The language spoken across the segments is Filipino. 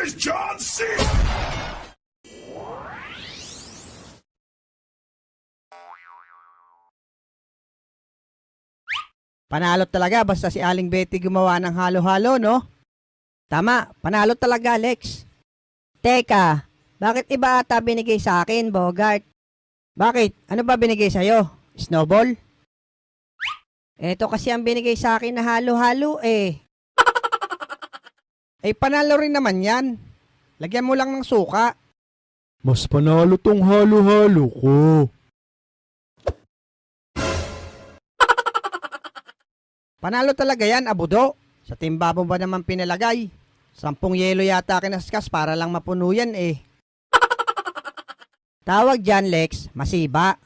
is John C. Panalo talaga basta si Aling Betty gumawa ng halo-halo, no? Tama, panalo talaga, Lex. Teka, bakit iba ata binigay sa akin, Bogart? Bakit? Ano ba binigay sa'yo? Snowball? Eto kasi ang binigay sa akin na halo-halo eh. Eh, panalo rin naman yan. Lagyan mo lang ng suka. Mas panalo tong halo-halo ko. Panalo talaga yan, abudo. Sa timba mo ba naman pinalagay? 10 yelo yata kinaskas para lang mapuno yan eh. Tawag dyan, Lex, masiba.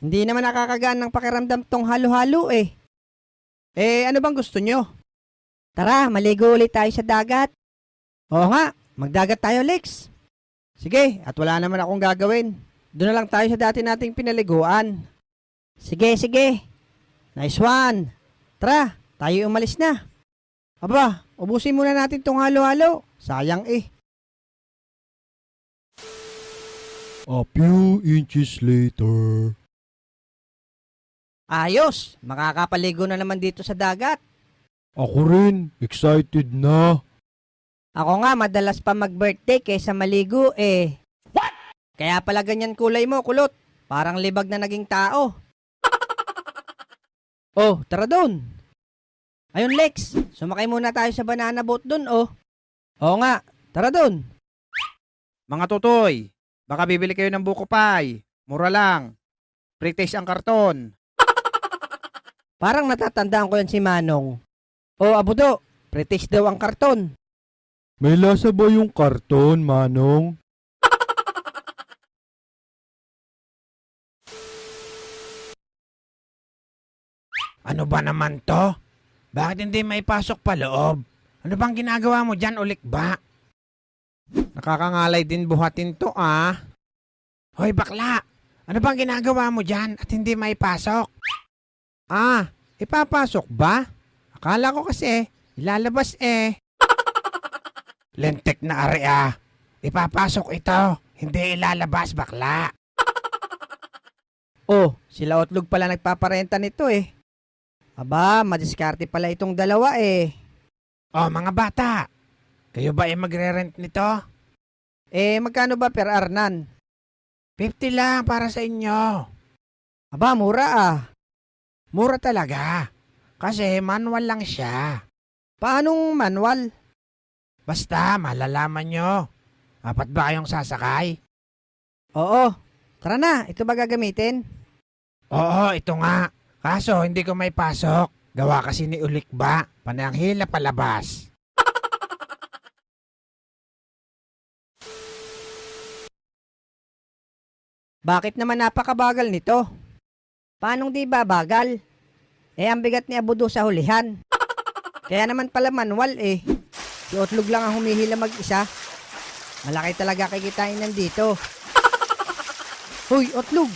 Hindi naman nakakagaan ng pakiramdam tong halo-halo eh. Eh, ano bang gusto nyo? Tara, maligo ulit tayo sa dagat. Oo nga, magdagat tayo, Lex. Sige, at wala naman akong gagawin. Doon na lang tayo sa dati nating pinaliguan. Sige, sige. Nice one. Tara, tayo umalis na. Aba, ubusin muna natin tong halo-halo. Sayang eh. A few inches later. Ayos, makakapaligo na naman dito sa dagat. Ako rin, excited na. Ako nga, madalas pa mag-birthday kaysa maligo eh. What? Kaya pala ganyan kulay mo, kulot. Parang libag na naging tao. Oh, tara doon. Ayun, Lex, sumakay muna tayo sa banana boat doon, oh. Oo nga, tara doon. Mga tutoy, baka bibili kayo ng buko pie. Mura lang. Pre-taste ang karton. Parang natatandaan ko yan si Manong. Oh, abudo, pre-taste daw ang karton. May lasa ba yung karton, Manong? Ano ba naman to? Bakit hindi may pasok pa loob? Ano bang ginagawa mo dyan, ulikba? Nakakangalay din buhatin to, ah. Hoy, bakla! Ano bang ginagawa mo dyan at hindi may pasok? Ah, ipapasok ba? Akala ko kasi, ilalabas eh. Lentek na area. Ipapasok ito, hindi ilalabas, bakla. Oh, sila Otlog pala nagpaparenta nito eh. Aba, madiskarte pala itong dalawa eh. Oh, mga bata, kayo ba ay magre-rent nito? Eh, magkano ba per arnan? 50 lang para sa inyo. Aba, mura ah. Mura talaga. Kasi manual lang siya. Paanong manual? Basta, malalaman nyo. Apat ba kayong sasakay? Oo. Tara na, ito ba gagamitin? Oo, ito nga. Kaso, hindi ko may pasok. Gawa kasi ni Ulikba. Pananghila palabas. Bakit naman napakabagal nito? Paanong di ba bagal? Eh, ang bigat ni Abudo sa hulihan. Kaya naman pala manual eh. Si Otlog lang ang humihila mag-isa. Malaki talaga kikitain nandito. Hoy, Otlog!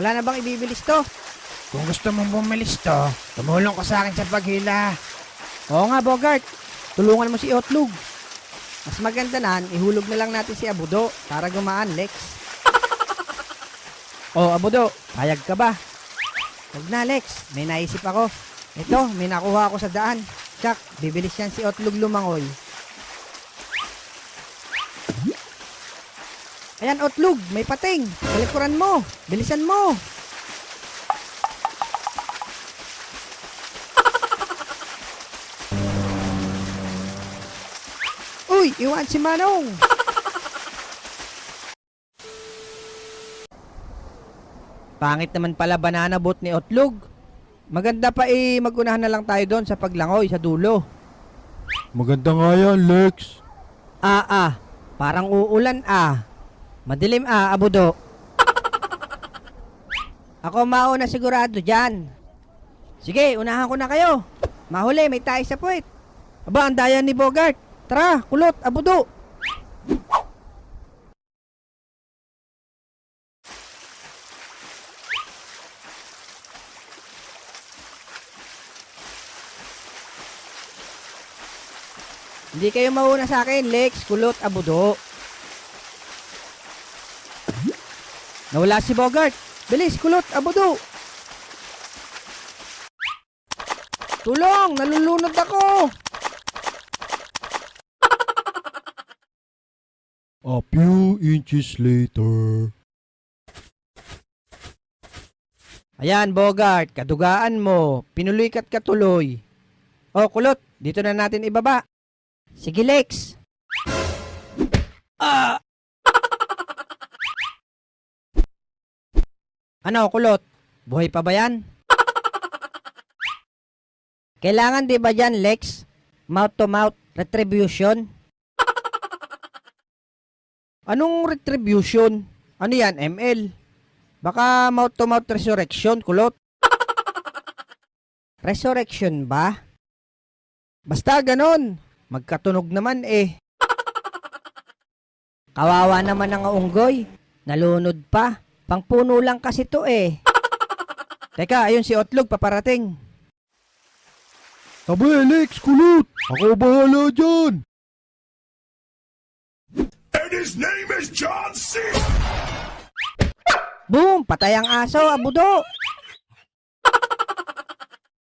Wala na bang ibibilis to? Kung gusto mong bumilis to, tumulong ka sa akin sa paghila. Oo nga, Bogart. Tulungan mo si Otlog. Mas maganda na, ihulog na lang natin si Abudo para gumaan, Lex. Oh, Abudo, payag ka ba? Huwag na, Lex. May naisip ako. Ito, may nakuha ako sa daan. Tsak, bibilis yan si Otlog lumangoy. Ayan, Otlog, may pating. Kalikuran mo. Bilisan mo. Uy, iwan si Manong. Pangit naman pala banana boat ni Otlog. Maganda pa magunahan na lang tayo doon sa paglangoy sa dulo. Maganda nga yan, Lex. Parang uulan Madilim Abudo. Ako mauna sigurado dyan. Sige, unahan ko na kayo. Mahuli, may tayo sa puwet. Aba, ang daya ni Bogart. Tara, kulot, Abudo. Hindi kayo mauna sa akin, Lex, Kulot, Abudo. Nawala si Bogart. Bilis, Kulot, Abudo. Tulong! Nalulunod ako! A few inches later. Ayan, Bogart, kadugaan mo. Pinuloy ka't katuloy. Oh, Kulot, dito na natin ibaba. Sige, Lex. Ah! Ano, Kulot? Buhay pa ba yan? Kailangan di ba dyan, Lex? Mouth-to-mouth retribution? Anong retribution? Ano yan, ML? Baka mouth-to-mouth resurrection, Kulot. Resurrection ba? Basta ganon. Magkatunog naman eh. Kawawa naman ang unggoy. Nalunod pa. Pangpuno lang kasi to eh. Teka, ayun si Otlog paparating. Tabi, Lex, Kulot. Ako bahala dyan. And his name is John C. Boom! Patay ang aso, Abudo!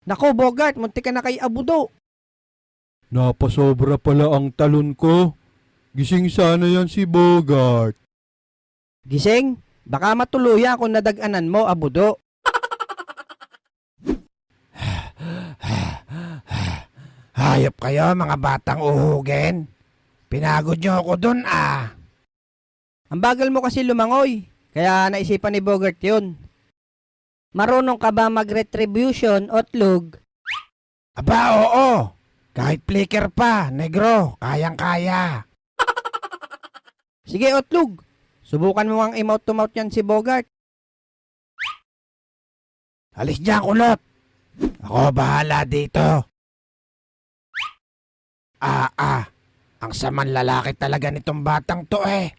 Nako, Bogart, munti ka na kay Abudo. Napasobra pala ang talon ko. Gising sana yan si Bogart. Gising, baka matuluyan kung nadaganan mo, Abudo. Hayop kayo, mga batang uhugin. Pinagod nyo ako dun ah. Ang bagal mo kasi lumangoy, kaya naisipan ni Bogart yun. Marunong ka ba mag-retribution, Otlog? Aba, oo. Kahit flicker pa, negro, kayang-kaya. Sige, Otlog. Subukan mo ang i-mouth-to-mouth yan si Bogart. Alis dyan, Kulot. Ako bahala dito. Ang saman lalaki talaga nitong batang to eh.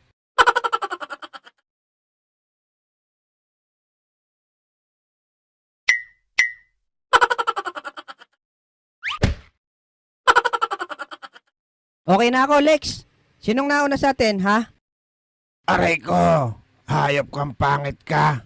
Okay na ako, Lex. Sinong nauna sa atin, ha? Aray ko, hayop kang pangit ka.